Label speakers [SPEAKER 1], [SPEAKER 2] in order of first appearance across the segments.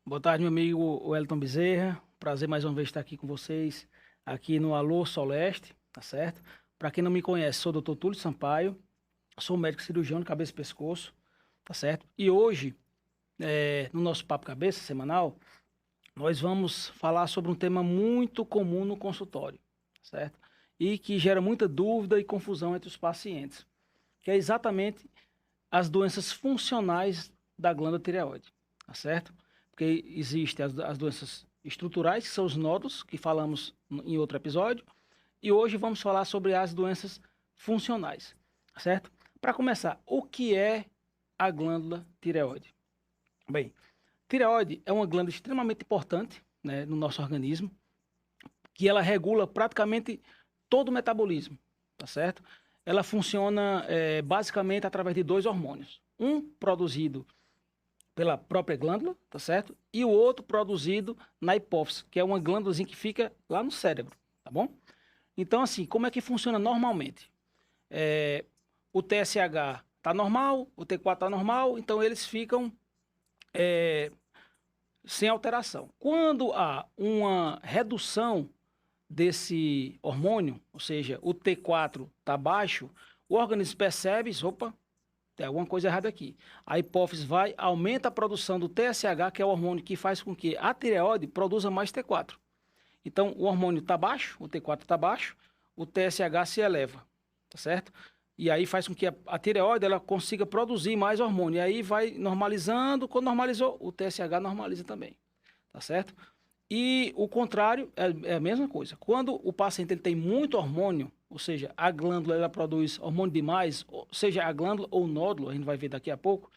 [SPEAKER 1] Boa tarde, meu amigo Wellington Bezerra. Prazer mais uma vez estar aqui com vocês, aqui no Alô Soleste, tá certo? Para quem não me conhece, sou o Dr. Túlio Sampaio, sou médico cirurgião de cabeça e pescoço, tá certo? E hoje, no nosso Papo Cabeça semanal, nós vamos falar sobre um tema muito comum no consultório, certo? E que gera muita dúvida e confusão entre os pacientes, que é exatamente as doenças funcionais da glândula tireoide, tá certo? Porque existem as doenças estruturais, que são os nódulos, que falamos em outro episódio, e hoje vamos falar sobre as doenças funcionais, tá certo? Para começar, o que é a glândula tireoide? Bem, tireoide é uma glândula extremamente importante, né, no nosso organismo, que ela regula praticamente todo o metabolismo, tá certo? Ela funciona basicamente através de dois hormônios. Um produzido pela própria glândula, tá certo? E o outro produzido na hipófise, que é uma glândulazinha que fica lá no cérebro, tá bom? Então, assim, como é que funciona normalmente? O TSH tá normal, o T4 tá normal, então eles ficam sem alteração. Quando há uma redução desse hormônio, ou seja, o T4 está baixo, o organismo percebe, opa, tem alguma coisa errada aqui. A hipófise vai, aumenta a produção do TSH, que é o hormônio que faz com que a tireoide produza mais T4. Então, o hormônio está baixo, o T4 está baixo, o TSH se eleva, tá certo? E aí faz com que a tireoide ela consiga produzir mais hormônio. E aí vai normalizando, quando normalizou, o TSH normaliza também, tá certo? E o contrário é a mesma coisa. Quando o paciente ele tem muito hormônio, ou seja, a glândula ela produz hormônio demais, ou seja, a glândula ou o nódulo, a gente vai ver daqui a pouco,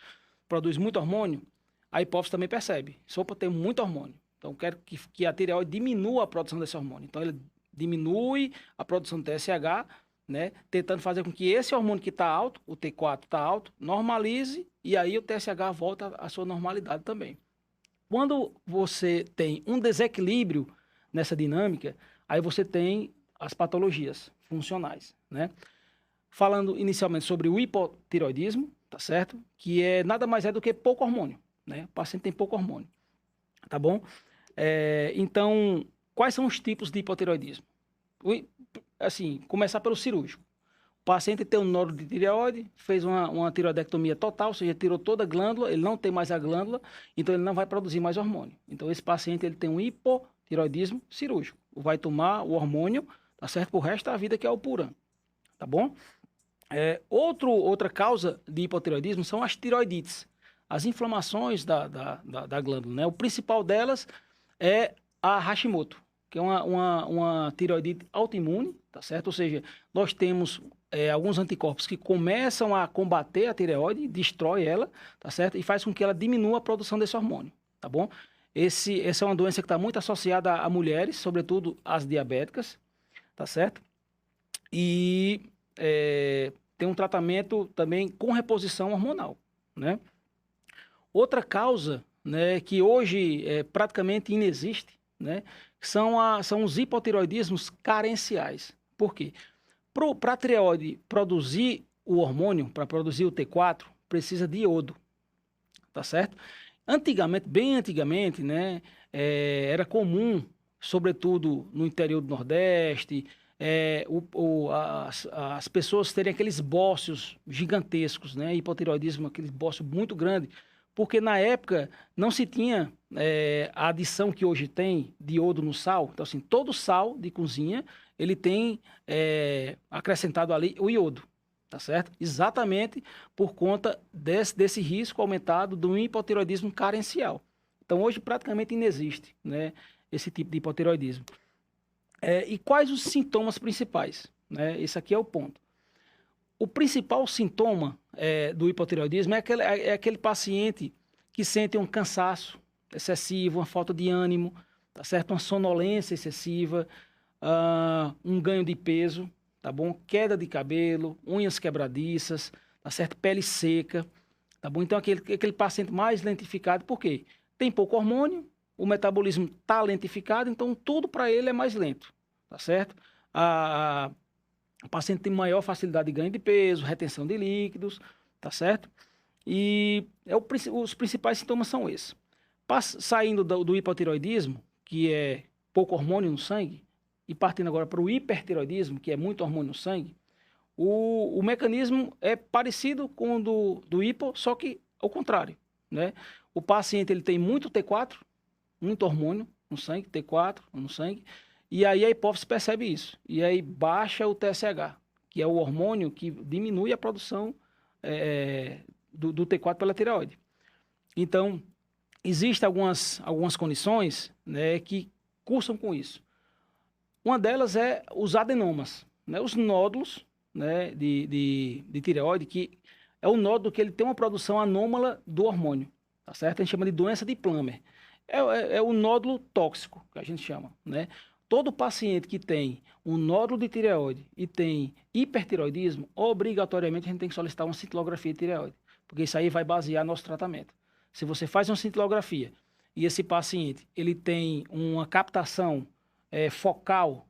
[SPEAKER 1] produz muito hormônio, a hipófise também percebe. Sopa tem muito hormônio. Então, quero que a tireoide diminua a produção desse hormônio. Então, ele diminui a produção do TSH, né, tentando fazer com que esse hormônio que está alto, o T4 está alto, normalize e aí o TSH volta à sua normalidade também. Quando você tem um desequilíbrio nessa dinâmica, aí você tem as patologias funcionais, né? Falando inicialmente sobre o hipotireoidismo, tá certo? Que é nada mais é do que pouco hormônio, né? O paciente tem pouco hormônio, tá bom? Então, quais são os tipos de hipotireoidismo? Assim, começar pelo cirúrgico. O paciente tem um nódulo de tireoide, fez uma tireoidectomia total, ou seja, tirou toda a glândula, ele não tem mais a glândula, então ele não vai produzir mais hormônio. Então esse paciente ele tem um hipotireoidismo cirúrgico. Vai tomar o hormônio, tá certo? Pro resto da vida, que é o Puran, tá bom? Outra causa de hipotireoidismo são as tireoidites, as inflamações da glândula, né? O principal delas é a Hashimoto, que é uma tireoidite autoimune, tá certo? Ou seja, nós temos alguns anticorpos que começam a combater a tireoide, destrói ela, tá certo? E faz com que ela diminua a produção desse hormônio, tá bom? Essa é uma doença que está muito associada a mulheres, sobretudo as diabéticas, tá certo? E tem um tratamento também com reposição hormonal, né? Outra causa, né, que hoje praticamente inexiste, né, são os hipotireoidismos carenciais. Por quê? Para a tireoide produzir o hormônio, para produzir o T4, precisa de iodo, tá certo? Antigamente, bem antigamente, né, era comum, sobretudo no interior do Nordeste, as pessoas terem aqueles bócios gigantescos, né, hipotireoidismo, aquele bócio muito grande, porque na época não se tinha a adição que hoje tem de iodo no sal. Então, assim, todo sal de cozinha, ele tem acrescentado ali o iodo, tá certo? Exatamente por conta desse risco aumentado do hipotireoidismo carencial. Então, hoje praticamente inexiste, né, esse tipo de hipotireoidismo. E quais os sintomas principais? Né? Esse aqui é o ponto. O principal sintoma do hipotireoidismo é aquele paciente que sente um cansaço excessivo, uma falta de ânimo, tá certo? Uma sonolência excessiva, um ganho de peso, tá bom? Queda de cabelo, unhas quebradiças, tá certo? Pele seca, tá bom? Então, aquele paciente mais lentificado, por quê? Tem pouco hormônio, o metabolismo está lentificado, então tudo para ele é mais lento, tá certo? O paciente tem maior facilidade de ganho de peso, retenção de líquidos, tá certo? E os principais sintomas são esses. Saindo do hipotireoidismo, que é pouco hormônio no sangue, e partindo agora para o hipertireoidismo, que é muito hormônio no sangue, o mecanismo é parecido com o do hipo, só que ao contrário, né? O paciente ele tem muito T4, muito hormônio no sangue, T4 no sangue, e aí a hipófise percebe isso, e aí baixa o TSH, que é o hormônio que diminui a produção do T4 pela tireoide. Então, existem algumas condições, né, que cursam com isso. Uma delas é os adenomas, né, os nódulos, né, de tireoide, que é o nódulo que ele tem uma produção anômala do hormônio, tá certo? A gente chama de doença de Plummer. É o nódulo tóxico, que a gente chama, né? Todo paciente que tem um nódulo de tireoide e tem hipertireoidismo, obrigatoriamente a gente tem que solicitar uma cintilografia de tireoide, porque isso aí vai basear nosso tratamento. Se você faz uma cintilografia e esse paciente ele tem uma captação focal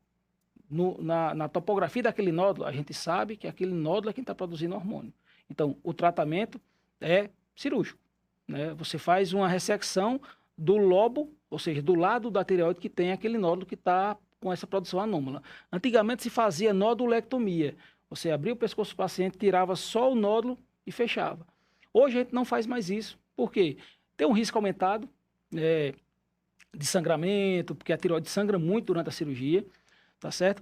[SPEAKER 1] na topografia daquele nódulo, a gente sabe que aquele nódulo é quem está produzindo hormônio. Então, o tratamento é cirúrgico, né? Você faz uma ressecção do lobo, ou seja, do lado da tireoide que tem aquele nódulo que está com essa produção anômala. Antigamente se fazia nodulectomia. Você abria o pescoço do paciente, tirava só o nódulo e fechava. Hoje a gente não faz mais isso. Por quê? Tem um risco aumentado de sangramento, porque a tireoide sangra muito durante a cirurgia, tá certo?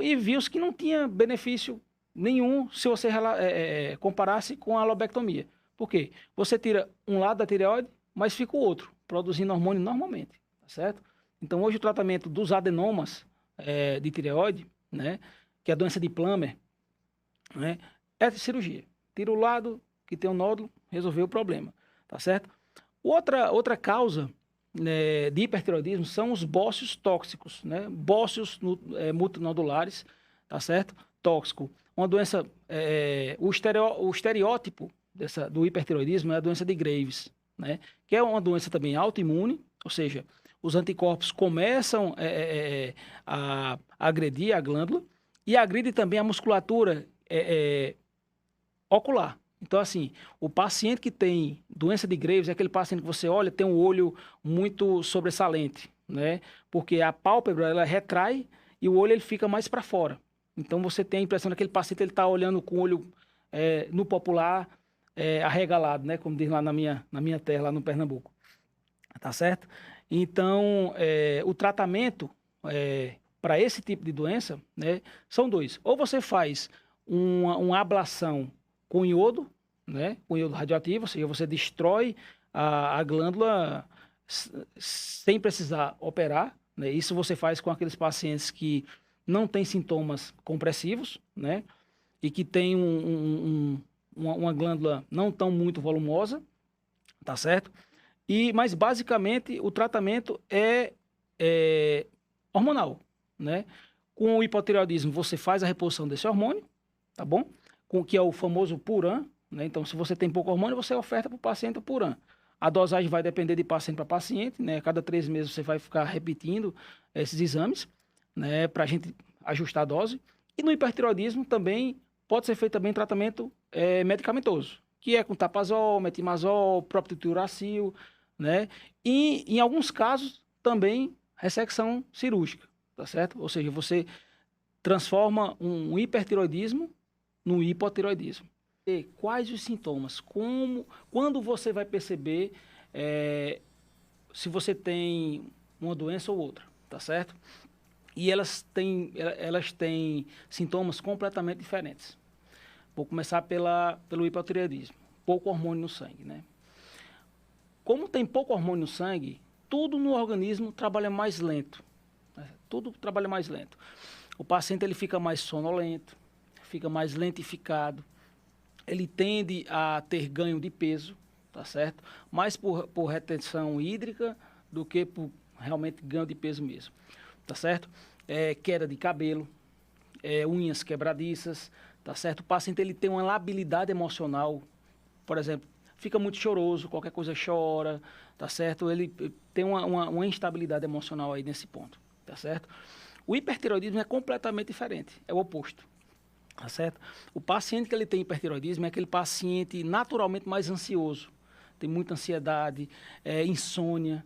[SPEAKER 1] E viu-se que não tinha benefício nenhum se você comparasse com a lobectomia. Por quê? Você tira um lado da tireoide, mas fica o outro, produzindo hormônio normalmente, tá certo? Então, hoje o tratamento dos adenomas de tireoide, né, que é a doença de Plummer, né, é cirurgia. Tira o lado que tem um nódulo, resolveu o problema, tá certo? Outra causa, né, de hipertireoidismo são os bócios tóxicos, né? Bócios multinodulares, tá certo? Tóxico. Uma doença, o estereótipo do hipertireoidismo é a doença de Graves, né? Que é uma doença também autoimune, ou seja, os anticorpos começam a agredir a glândula e agride também a musculatura ocular. Então, assim, o paciente que tem doença de Graves é aquele paciente que você olha, tem um olho muito sobressalente, né? Porque a pálpebra, ela retrai e o olho ele fica mais para fora. Então, você tem a impressão que aquele paciente ele está olhando com o olho, no popular, arregalado, né? Como diz lá na minha terra, lá no Pernambuco. Tá certo? Então, o tratamento para esse tipo de doença, né, são dois. Ou você faz uma ablação com iodo, né, com iodo radioativo, ou seja, você destrói a glândula sem precisar operar, né? Isso você faz com aqueles pacientes que não têm sintomas compressivos, né, e que têm uma glândula não tão muito volumosa, tá certo? Mas basicamente o tratamento é hormonal, né? Com o hipotireoidismo você faz a reposição desse hormônio, tá bom? Que é o famoso Puran, né? Então, se você tem pouco hormônio, você oferta para o paciente o Puran. A dosagem vai depender de paciente para paciente, né? Cada 3 meses você vai ficar repetindo esses exames, né? Para a gente ajustar a dose. E no hipertireoidismo também pode ser feito também tratamento medicamentoso, que é com tapazol, metimazol, próprio tiuracil, né? E em alguns casos também ressecção cirúrgica, tá certo? Ou seja, você transforma um hipertireoidismo no hipotireoidismo. E quais os sintomas? Quando você vai perceber se você tem uma doença ou outra, tá certo? E elas têm sintomas completamente diferentes. Vou começar pelo hipotireoidismo. Pouco hormônio no sangue, né? Como tem pouco hormônio no sangue, tudo no organismo trabalha mais lento, né? Tudo trabalha mais lento. O paciente ele fica mais sonolento, fica mais lentificado, ele tende a ter ganho de peso, tá certo? Mais por retenção hídrica do que por realmente ganho de peso mesmo, tá certo? Queda de cabelo, unhas quebradiças, tá certo? O paciente ele tem uma labilidade emocional, por exemplo, fica muito choroso, qualquer coisa chora, tá certo? Ele tem uma instabilidade emocional aí nesse ponto, tá certo? O hipertireoidismo é completamente diferente, é o oposto, tá certo? O paciente que ele tem hipertireoidismo é aquele paciente naturalmente mais ansioso, tem muita ansiedade, insônia,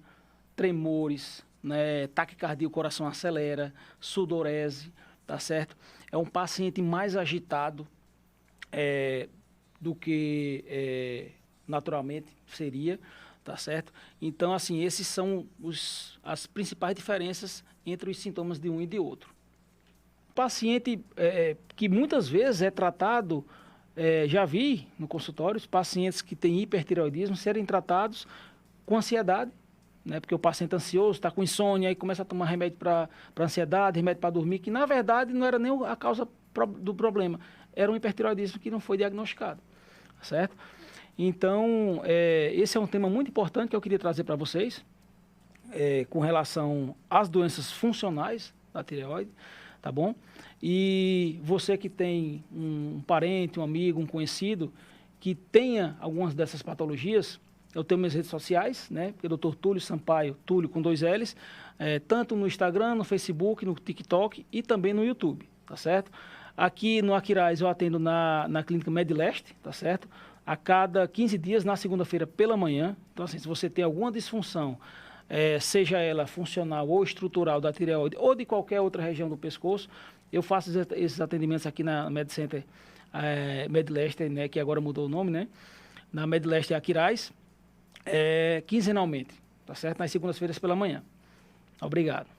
[SPEAKER 1] tremores, né, taquicardia, o coração acelera, sudorese, tá certo? É um paciente mais agitado do que naturalmente seria, tá certo? Então, assim, esses são as principais diferenças entre os sintomas de um e de outro. Paciente que muitas vezes é tratado, já vi no consultório, os pacientes que têm hipertireoidismo serem tratados com ansiedade, né? Porque o paciente ansioso está com insônia, aí começa a tomar remédio para ansiedade, remédio para dormir, que na verdade não era nem a causa do problema, era um hipertireoidismo que não foi diagnosticado, certo? Então, esse é um tema muito importante que eu queria trazer para vocês, com relação às doenças funcionais da tireoide, tá bom? E você que tem um parente, um amigo, um conhecido que tenha algumas dessas patologias, eu tenho minhas redes sociais, né? Porque é Dr. Túlio Sampaio, Túlio com 2 L's, tanto no Instagram, no Facebook, no TikTok e também no YouTube, tá certo? Aqui no Aquiraz eu atendo na clínica Medleste, tá certo? A cada 15 dias, na segunda-feira pela manhã. Então, assim, se você tem alguma disfunção, seja ela funcional ou estrutural da tireoide ou de qualquer outra região do pescoço, eu faço esses atendimentos aqui na MedCenter Medleste, né, que agora mudou o nome, né? Na Medleste Aquiraz, quinzenalmente, tá certo? Nas segundas-feiras pela manhã. Obrigado.